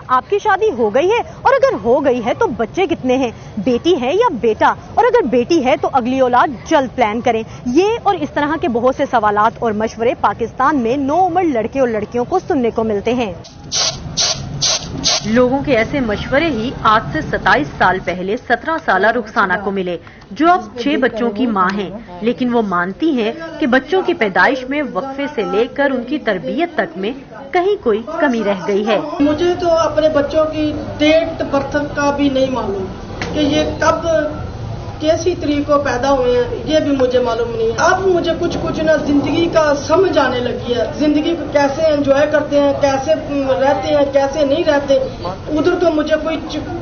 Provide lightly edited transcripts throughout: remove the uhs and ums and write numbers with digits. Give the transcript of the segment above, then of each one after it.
آپ کی شادی ہو گئی ہے؟ اور اگر ہو گئی ہے تو بچے کتنے ہیں؟ بیٹی ہے یا بیٹا؟ اور اگر بیٹی ہے تو اگلی اولاد جلد پلان کریں۔ یہ اور اس طرح کے بہت سے سوالات اور مشورے پاکستان میں نوعمر لڑکے اور لڑکیوں کو سننے کو ملتے ہیں۔ لوگوں کے ایسے مشورے ہی آج سے 27 سال پہلے 17 سالہ رخسانہ کو ملے، جو اب 6 بچوں کی ماں ہیں، لیکن وہ مانتی ہیں کہ بچوں کی پیدائش میں وقفے سے لے کر ان کی تربیت تک میں کہیں کوئی کمی رہ گئی ہے۔ مجھے تو اپنے بچوں کی ڈیٹ برتھ کا بھی نہیں معلوم کہ یہ کب کیسی تاریخ کو پیدا ہوئے ہیں، یہ بھی مجھے معلوم نہیں ہے۔ اب مجھے کچھ نا زندگی کا سمجھ آنے لگی ہے، زندگی کو کیسے انجوائے کرتے ہیں، کیسے رہتے ہیں، کیسے نہیں رہتے۔ ادھر تو مجھے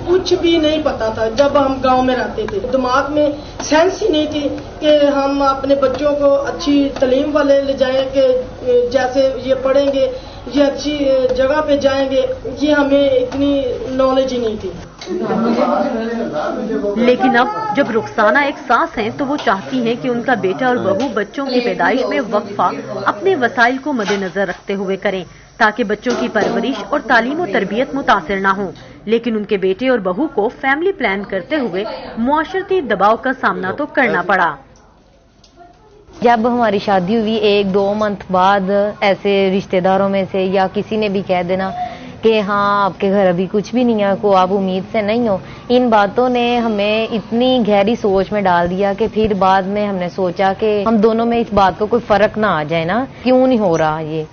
کچھ بھی نہیں پتا تھا جب ہم گاؤں میں رہتے تھے، دماغ میں سینس ہی نہیں تھی کہ ہم اپنے بچوں کو اچھی تعلیم والے لے جائیں، کہ جیسے یہ پڑھیں گے، یہ اچھی جگہ پہ جائیں گے، یہ ہمیں اتنی نالج ہی نہیں تھی۔ لیکن اب جب رخسانہ ایک ساس ہیں تو وہ چاہتی ہیں کہ ان کا بیٹا اور بہو بچوں کی پیدائش میں وقفہ اپنے وسائل کو مد نظر رکھتے ہوئے کریں، تاکہ بچوں کی پرورش اور تعلیم و تربیت متاثر نہ ہوں۔ لیکن ان کے بیٹے اور بہو کو فیملی پلان کرتے ہوئے معاشرتی دباؤ کا سامنا تو کرنا پڑا۔ جب ہماری شادی ہوئی 1-2 منتھ بعد ایسے رشتہ داروں میں سے یا کسی نے بھی کہہ دینا کہ ہاں آپ کے گھر ابھی کچھ بھی نہیں ہے، کو آپ امید سے نہیں ہو، ان باتوں نے ہمیں اتنی گہری سوچ میں ڈال دیا کہ پھر بعد میں ہم نے سوچا کہ ہم دونوں میں اس بات کو کوئی فرق نہ آ جائے نا، کیوں نہیں ہو رہا یہ۔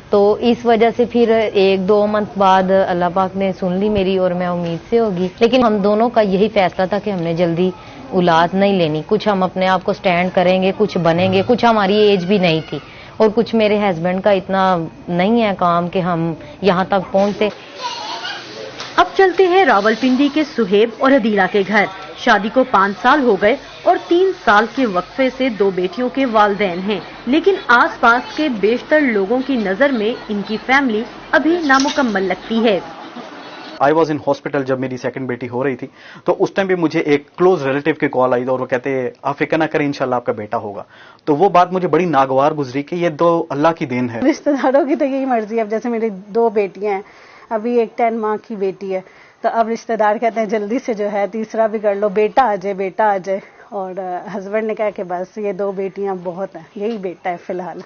تو اس وجہ سے پھر 1-2 منتھ بعد اللہ پاک نے سن لی میری، اور میں امید سے ہوگی، لیکن ہم دونوں کا یہی فیصلہ تھا کہ ہم نے جلدی اولاد نہیں لینی، کچھ ہم اپنے آپ کو سٹینڈ کریں گے، کچھ بنیں گے، کچھ ہماری ایج بھی نہیں تھی اور کچھ میرے ہسبینڈ کا اتنا نہیں ہے کام کہ ہم یہاں تک پہنچتے۔ اب چلتے ہیں راولپنڈی کے سہیب اور عدیلہ کے گھر۔ شادی کو 5 سال ہو گئے اور 3 سال کے وقفے سے 2 بیٹیوں کے والدین ہیں، لیکن آس پاس کے بیشتر لوگوں کی نظر میں ان کی فیملی ابھی نامکمل لگتی ہے۔ آئی واز ان ہاسپٹل جب میری سیکنڈ بیٹی ہو رہی تھی، تو اس ٹائم بھی مجھے ایک کلوز ریلیٹیو کی کال آئی اور وہ کہتے آپ فکر نہ کریں انشاءاللہ آپ کا بیٹا ہوگا۔ تو وہ بات مجھے بڑی ناگوار گزری کہ یہ تو اللہ کی دین ہے۔ رشتہ داروں کی تو یہی مرضی ہے۔ اب جیسے میری 2 بیٹیاں ہیں، ابھی ایک 10 ماہ کی بیٹی ہے، تو اب رشتہ دار کہتے ہیں جلدی سے جو ہے تیسرا بھی کر لو، بیٹا آ جائے، بیٹا آ جائے۔ اور ہسبینڈ نے کہا کہ بس یہ 2 بیٹیاں بہت ہیں، یہی بیٹا ہے فی الحال۔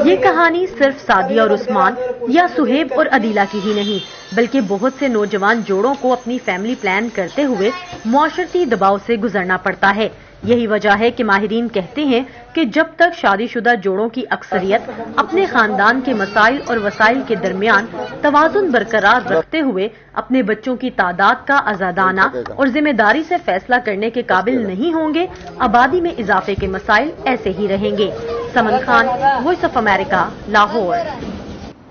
یہ کہانی صرف سعدیہ اور عثمان یا سہیب اور عدیلہ کی ہی نہیں، بلکہ بہت سے نوجوان جوڑوں کو اپنی فیملی پلان کرتے ہوئے معاشرتی دباؤ سے گزرنا پڑتا ہے۔ یہی وجہ ہے کہ ماہرین کہتے ہیں کہ جب تک شادی شدہ جوڑوں کی اکثریت اپنے خاندان کے مسائل اور وسائل کے درمیان توازن برقرار رکھتے ہوئے اپنے بچوں کی تعداد کا آزادانہ اور ذمہ داری سے فیصلہ کرنے کے قابل نہیں ہوں گے، آبادی میں اضافے کے مسائل ایسے ہی رہیں گے۔ Saman Khan, voice of America, Lahore.